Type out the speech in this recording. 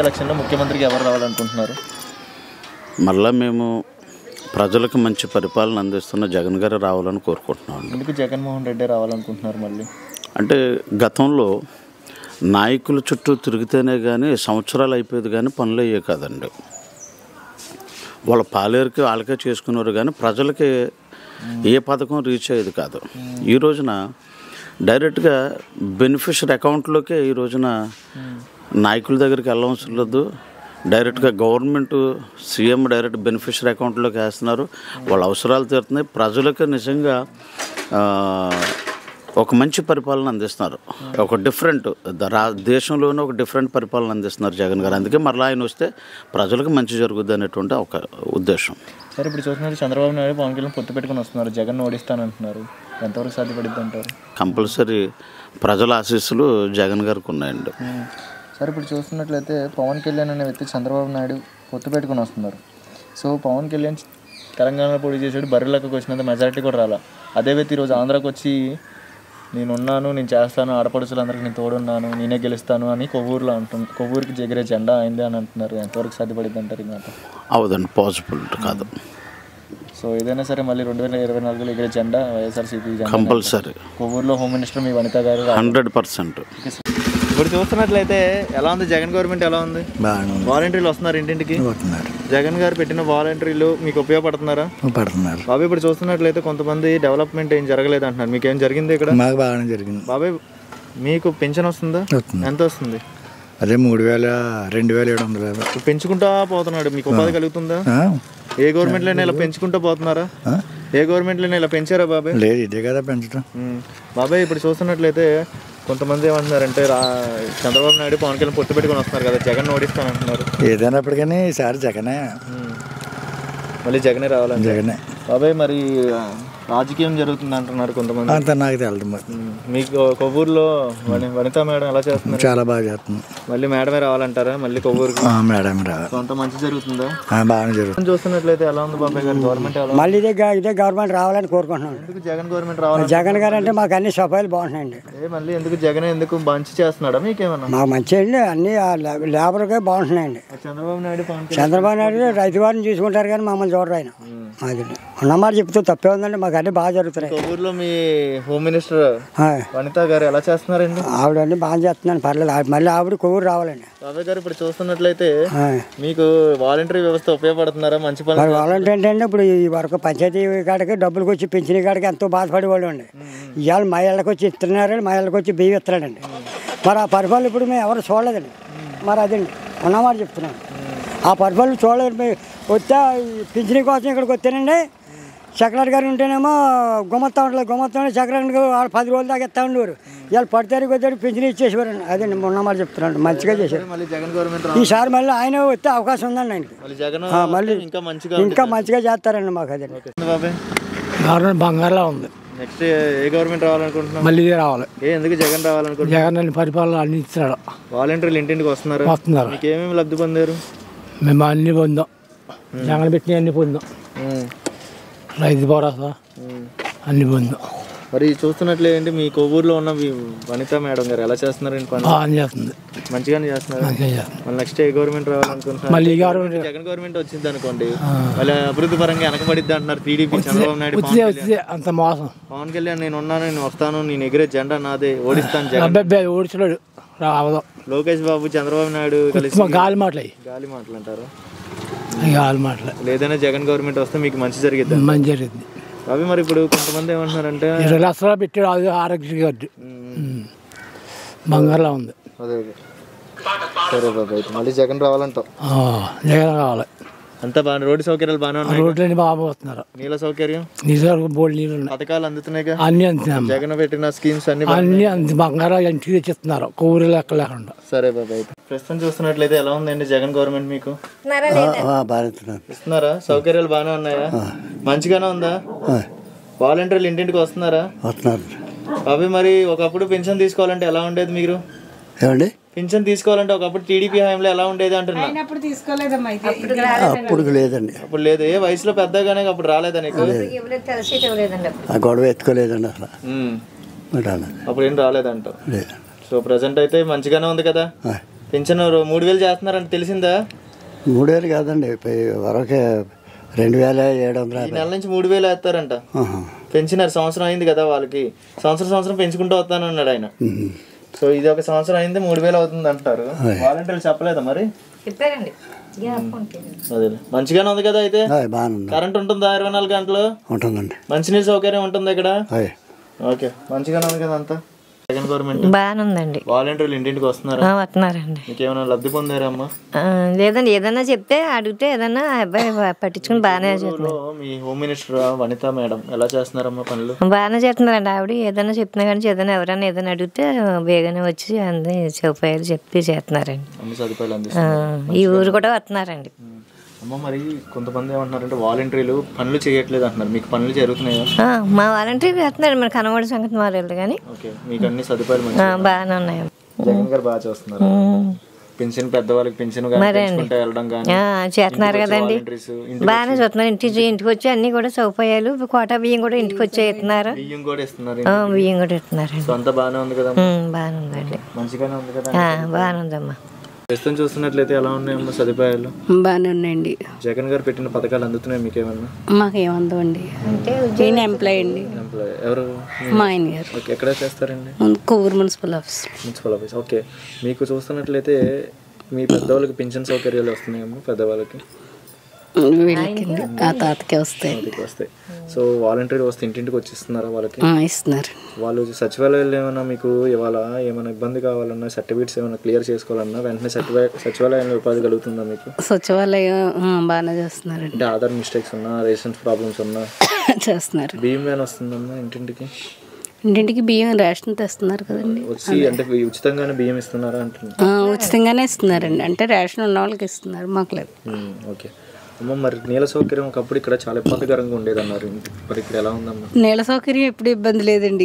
ఎలక్షన్లో ముఖ్యమంత్రికి ఎవరు రావాలనుకుంటున్నారు? మళ్ళీ మేము ప్రజలకు మంచి పరిపాలన అందిస్తున్న జగన్ గారు రావాలని కోరుకుంటున్నాం. ఎందుకు జగన్మోహన్ రెడ్డి రావాలనుకుంటున్నారు? మళ్ళీ అంటే గతంలో నాయకుల చుట్టూ తిరిగితేనే కానీ సంవత్సరాలు అయిపోయేది కానీ పనులు అయ్యే కాదండి. వాళ్ళ పాలేరుకి వాళ్ళకే చేసుకున్నారు కానీ ప్రజలకి ఏ పథకం రీచ్ అయ్యేది కాదు. ఈ రోజున డైరెక్ట్గా బెనిఫిషరీ అకౌంట్లోకే ఈ రోజున నాయకుల దగ్గరికి వెళ్ళవలసిన లేదు. డైరెక్ట్గా గవర్నమెంట్ సీఎం డైరెక్ట్ బెనిఫిషరీ అకౌంట్లోకి వేస్తున్నారు. వాళ్ళ అవసరాలు తీరుతున్నాయి. ప్రజలకు నిజంగా ఒక మంచి పరిపాలన అందిస్తున్నారు. ఒక డిఫరెంట్ దేశంలోనే ఒక డిఫరెంట్ పరిపాలన అందిస్తున్నారు జగన్ గారు. అందుకే మరలా ఆయన వస్తే ప్రజలకు మంచి జరుగుద్ది అనేటువంటి ఒక ఉద్దేశం. సరే, ఇప్పుడు చూస్తున్నారు చంద్రబాబు నాయుడు పవన్ కళ్యాణ్ పొత్తు పెట్టుకుని వస్తున్నారు. జగన్ ఓడిస్తానంటున్నారు. ఎంతవరకు సాధ్యపడిద్ది అంటారు? కంపల్సరీ ప్రజల ఆశీస్సులు జగన్ గారికి ఉన్నాయండి. సరే, ఇప్పుడు చూస్తున్నట్లయితే పవన్ కళ్యాణ్ అనే వ్యక్తి చంద్రబాబు నాయుడు పొత్తు పెట్టుకుని వస్తున్నారు. సో పవన్ కళ్యాణ్ తెలంగాణలో పోటీ చేసాడు, బర్రెలకు వచ్చినంత మెజారిటీ కూడా రాలా. అదే వ్యక్తి ఈరోజు ఆంధ్రాకి వచ్చి నేనున్నాను, నేను చేస్తాను, ఆడపడుచులందరికీ నేను తోడున్నాను, నేనే గెలుస్తాను అని కొవ్వూరికి ఎగిరే జెండా అయింది అని అంటున్నారు. ఎంతవరకు సాధ్యపడింది అంటారు? ఈ మాట అవదండి, పాసిబుల్ కాదు. సో ఏదైనా సరే మళ్ళీ 2024లో ఎగిరే జెండా వైఎస్ఆర్సీపీ కంపల్సరీ. కొవ్వూరులో హోమ్ మినిస్టర్ మీ వనిత గారు 100%. ఇప్పుడు చూస్తున్నట్లయితే ఎలా ఉంది జగన్ గవర్నమెంట్? ఎలా ఉంది? వాలంటీర్లు వస్తున్నారు ఇంటింటికి. జగన్ గారు పెట్టిన వాలంటీర్లు మీకు ఉపయోగపడుతున్నారా? పడుతున్నారు బాబాయ్. ఇప్పుడు చూస్తున్నట్లయితే కొంతమంది డెవలప్మెంట్ ఏం జరగలేదు అంటున్నారు. మీకు ఏం జరిగింది ఇక్కడ? మాకు బాగానే జరిగింది బాబాయ్. మీకు పెన్షన్ వస్తుందా? ఎంత వస్తుంది? అదే 3,000-2,700. పెంచుకుంటా పోతున్నాడు. మీకు ఉపాధి కలుగుతుందా? ఏ గవర్నమెంట్లోనే ఇలా పెంచుకుంటూ పోతున్నారా? ఏ గవర్నమెంట్లోనే ఇలా పెంచారా బాబాయ్? లేదు, ఇదే కదా పెంచడం. బాబాయ్, ఇప్పుడు చూస్తున్నట్లయితే కొంతమంది ఏమంటున్నారంటే చంద్రబాబు నాయుడు పవన్ కళ్యాణ్ పొత్తు పెట్టుకుని వస్తున్నారు కదా, జగన్ ఓడిస్తానంటున్నారు. ఏదైనప్పటికీ ఈసారి జగనే, మళ్ళీ జగనే రావాలని. జగనే బాబాయ్. మరి రాజకీయం జరుగుతుంది అంటున్నారు కొంతమంది. అంత నాకు తెలియదు. మీకు కొవ్వూరులో వనిత మేడం ఎలా చేస్తున్నారు? చాలా బాగా చేస్తుంది. మళ్ళీ మేడమే రావాలంటారా మళ్ళీ కొవ్వూరుకి? మేడమే రావాలి. అంత మంచి జరుగుతుందా? బాగానే జరుగుతుంది. చూస్తున్నట్లయితే ఎలా ఉంది బాబాయ్ గారు గవర్నమెంట్? మళ్ళీ ఇదే గవర్నమెంట్ రావాలని కోరుకుంటున్నాం. ఎందుకు జగన్ గవర్నమెంట్ రావాలి? జగన్ గారు అంటే మాకు అన్ని సఫాయిలు బాగుంటున్నాయండి. మళ్ళీ ఎందుకు జగన్ ఎందుకు మంచి చేస్తున్నాడా మీకేమన్నా? మాకు మంచి అండి, అన్ని లేబర్గా బాగుంటున్నాయండి. చంద్రబాబు నాయుడు రైతు వారిని చూసుకుంటారు కానీ మమ్మల్ని చూడరు ఆయన. అది ఉన్నమాట చెప్తూ తప్పే ఉందండి. మాకు అన్ని బాగా జరుగుతున్నాయి. ఊర్లో మీ హోమ్ మినిస్టర్ వనిత గారు ఎలా చేస్తున్నారండి? ఆవిడ బాగా చేస్తున్నాను, పర్లేదు. మళ్ళీ ఆవిడ కొవ్వూరు రావాలండి. బాబాయ్ గారు, ఇప్పుడు చూస్తున్నట్లయితే మీకు వాలంటరీ వ్యవస్థ ఉపయోగపడుతున్నారా? మంచి పని. వాలంటీర్ అంటే ఇప్పుడు ఈ వరకు పంచాయతీ కాడికి డబ్బులకు వచ్చి పెంచిన కాడికి ఎంతో బాధపడేవాళ్ళు అండి. ఇవాళ మా ఇళ్ళకి వచ్చి ఇస్తున్నారండి, మా ఇళ్ళకి వచ్చి బియ్యం ఇస్తున్నాడండి. మరి ఆ పరిపాలన ఇప్పుడు మేము ఎవరు చూడలేదండి. మరి అదండి ఉన్నమాట చెప్తున్నాను. ఆ పరిపాలన చూడలేదు. వస్తే పింఛనీ కోసం ఇక్కడికి వచ్చానండి. సెక్రటరీ గారు ఉంటేనేమో గుమ్మత్తా ఉంటుంది. సెక్రటరీ గారు 10 రోజుల దాకా ఇస్తా ఉండేవారు. ఇవాళ 10 తారీఖు వచ్చాడు పింఛనీ ఇచ్చేసేవారండి. అదండి ఉన్నమాట చెప్తున్నాను. మంచిగా చేశారు. ఈసారి మళ్ళీ ఆయన వస్తే అవకాశం ఉందండి ఆయనకి. మళ్ళీ ఇంకా మంచిగా చేస్తారండి మాకు. అదే గవర్నమెంట్ బంగారులా ఉంది. నెక్స్ట్ ఏ గవర్నమెంట్ రావాలనుకుంటున్నాం? మళ్ళీ ఇదే రావాలి. ఎందుకు జగన్ రావాలనుకుంటున్నాం? జగన్ అన్ని పరిపాలన అన్ని ఇస్తున్నాడు. వాలంటీర్లు ఇంటింటికి వస్తున్నారు. మీకు ఏమేమి లబ్ధి పొందారు? మేము అన్ని పొందాం. జగన్ పెట్టిన అన్ని పొందాం. రైతు భరోసా అన్ని పొందాం. మరి చూస్తున్నట్లేంటి మీ కొవ్వూరులో ఉన్న వనిత మేడం గారు ఎలా చేస్తున్నారు? చేస్తుంది, మంచిగానే చేస్తున్నారు. మళ్ళీ నెక్స్ట్ ఏ గవర్నమెంట్ రావాలనుకుంటున్నారు? మళ్ళీ జగన్ గవర్నమెంట్ వచ్చింది అనుకోండి, మళ్ళీ అభివృద్ధి పరంగా వెనకబడిద్ది అంటున్నారు టీడీపీ. చంద్రబాబు నాయుడు అంత మోసం. పవన్ కళ్యాణ్ నేను ఉన్నాను, నేను వస్తాను, నేను ఎగిరే జెండా నాదే, ఓడిస్తాను జగన్ ఓడిచాడు. లోకేష్ బాబు చంద్రబాబు నాయుడు కలిసి గాలి మాటలు అంటారు. గాలి మాటలు. లేదైనా జగన్ గవర్నమెంట్ వస్తే మీకు మంచి జరిగిద్ది. మంచి జరిగింది. అవి మరి ఇప్పుడు కొంతమంది ఏమంటున్నారంటే 20 లక్షలు పెట్టాడు. అది ఆరోగ్య కార్డు బంగారులా ఉంది. అదే సరే బాబు, అయితే మళ్ళీ జగన్ రావాలంటావు? జగన్ కావాలి. అంతా బాగా రోడ్డు సౌకర్యాలు బాగానే ఉన్నాయి. రోడ్లన్నీ బాగా వస్తున్నారు. నీళ్ళ సౌకర్యం, బోల్డ్ నీళ్ళు ఉన్నాయి. పథకాలు అందుతున్నాయి. అన్ని అందుతున్నాయి. జగన్ పెట్టిన స్కీమ్స్ అన్ని బంగారా ఇంటికి తెచ్చిస్తున్నారు. కొవ్వూరు లెక్క లేకుండా. సరే బాబు, అయితే ప్రస్తుతం చూస్తున్నట్లయితే ఎలా ఉందండి జగన్ గవర్నమెంట్? మీకు ఇస్తున్నారా? సౌకర్యాలు బాగానే ఉన్నాయా? మంచిగానే ఉందా? వాలంటీర్లు ఇంటింటికి వస్తున్నారా? అవి మరి ఒకప్పుడు పెన్షన్ తీసుకోవాలంటే ఎలా ఉండేది? మీరు పింఛన్ తీసుకోవాలంటే ఒకప్పుడు టీడీపీ హయాంలో ఎలా ఉండేది అంటున్నా? అప్పుడు లేదండి. అప్పుడు లేదు. ఏ వయసులో పెద్దగానే అప్పుడు రాలేదా నీకు? గొడవ ఎత్తుకోలేదండి అసలు. అప్పుడు ఏం రాలేదంట. సో ప్రెసెంట్ అయితే మంచిగానే ఉంది కదా. పెన్షన్ 3000 చేస్తున్నారంటే తెలిసిందా? 3000 కాదండి, వరకే 2750. ఈ నెల నుంచి 3000 వేస్తారంట పెన్షనర్. సంవత్సరం అయింది కదా వాళ్ళకి, సంవత్సరం పెంచుకుంటూ వస్తానన్నాడు ఆయన. సో ఇది ఒక సంవత్సరం అయింది 3000 అవుతుంది అంటారు. వాలంటీర్లు చెప్పలేదా మరి? చెప్పారండి. అదే మంచిగానే ఉంది కదా అయితే? బాగుంది. కరెంట్ ఉంటుందా 24 గంటలు? ఉంటుందండి. మంచినీళ్ళ సౌకర్యం ఉంటుంది ఇక్కడ? ఓకే, మంచిగానే ఉంది కదా అంతా? జగన్ గవర్నమెంట్ బాగానే ఉందండి. వాలంటీర్లు ఇంటింటికి వస్తున్నారా? వస్తున్నారండి. మీకు ఏమైనా లబ్ధి పొందారమ్మా? లేదండి, ఏదన్నా చెప్తే అడిగితే ఏదన్నా అబ్బాయి పట్టించుకుని బాగానే చేస్తున్నారు. మీ హోమ్ మినిస్టర్ వనిత మేడం ఎలా చేస్తున్నారమ్మా పనులు? బాగానే చేస్తున్నారండి. ఆవిడ ఏదైనా చెప్తున్నా కానీ ఏదైనా ఎవరైనా ఏదైనా అడిగితే వేగనే వచ్చి అన్ని సౌకర్యాలు చెప్పి చేస్తున్నారండి. అన్ని సదుపాయాలు అందిస్తున్నారు. ఈ ఊరు కూడా వస్తున్నారండి. అమ్మ మరి కొంతమంది ఏమంటున్నారంటే వాలంటీర్లు పనులు చేయట్లేదు అంటున్నారు. మీకు పనులు జరుగుతున్నాయా? మా వాలంటీర్ చేస్తున్నారు. మరి కనబడి సంగతి మారేళ్ళు కానీ ఓకే, మీకు అన్ని సదుపాయాలు బాగానే ఉన్నాయి. జగన్ గారు బాగా చేస్తున్నారు. పెన్షన్ పెద్దవాళ్ళకి పెన్షన్ వెళ్ళడం కానీ చేస్తున్నారు కదండి. బాగానే చూస్తున్నారు. ఇంటికి వచ్చి అన్ని కూడా సౌకర్యాలు, కోటా బియ్యం కూడా ఇంటికి వచ్చి ఇస్తున్నారు. బియ్యం కూడా ఇస్తున్నారు. బియ్యం కూడా ఇస్తున్నారు. అంతా బాగానే ఉంది కదా? బాగానే ఉందండి. మంచిగానే ఉంది కదా? బాగానే ఉందమ్మా. ప్రస్తుతం చూస్తున్నట్లయితే ఎలా ఉన్నాయమ్మా సదుపాయాలు? బాగానే ఉన్నాయండి. జగన్ గారు పెట్టిన పథకాలు అందుతున్నాయి మీకు ఏమన్నా? మాకేమందండి, నేను ఎంప్లాయ్ అండి. ఎంప్లాయ్ ఎవరు? మా ఆయన గారు. ఓకే, ఎక్కడ చేస్తారండి? Kovvur municipal office. Municipal office. Okay, మీకు చూస్తున్నట్లయితే మీ పెద్దవాళ్ళకి పెన్షన్ సౌకర్యాలు వస్తున్నాయమ్మా? పెద్దవాళ్ళకి వీళ్ళకి ఆ తాతకే వస్తాయి. సో వాలంటీర్ వస్తే ఇంటింటికి వచ్చి ఇస్తున్నారా వాళ్ళకి? ఇస్తున్నారు. వాళ్ళు సచివాలయాలు ఏమైనా మీకు ఇవాళ ఏమైనా ఇబ్బంది కావాలన్నా, సర్టిఫికేట్స్ ఏమైనా క్లియర్ చేసుకోవాలన్నా వెంటనే సచివాలయంలో ఉపాధి కలుగుతుందా మీకు? సచివాలయం బాగానే చేస్తున్నారండి. అంటే ఆధార్ మిస్టేక్స్ ఉన్నా, రేషన్ ప్రాబ్లమ్స్ ఉన్నా చేస్తున్నారు. బియ్యం ఏమైనా వస్తుందమ్మా ఇంటింటికి? ఇంటింటికి బియ్యం రేషన్ తెస్తున్నారు కదండి. వచ్చి అంటే ఉచితంగానే బియ్యం ఇస్తున్నారా అంటున్నారు? ఉచితంగానే ఇస్తున్నారండి. అంటే రేషన్ ఉన్న వాళ్ళకి ఇస్తున్నారు, మాకు లేదు. ఓకే అమ్మ, మరి నీళ్ళ సౌకర్యం ఒకప్పుడు ఇక్కడ చాలా ఇబ్బందికరంగా ఉండేది అన్నారు. మరి ఇక్కడ ఎలా ఉందమ్మా? నీళ్ళ సౌకర్యం ఎప్పుడు ఇబ్బంది లేదండి.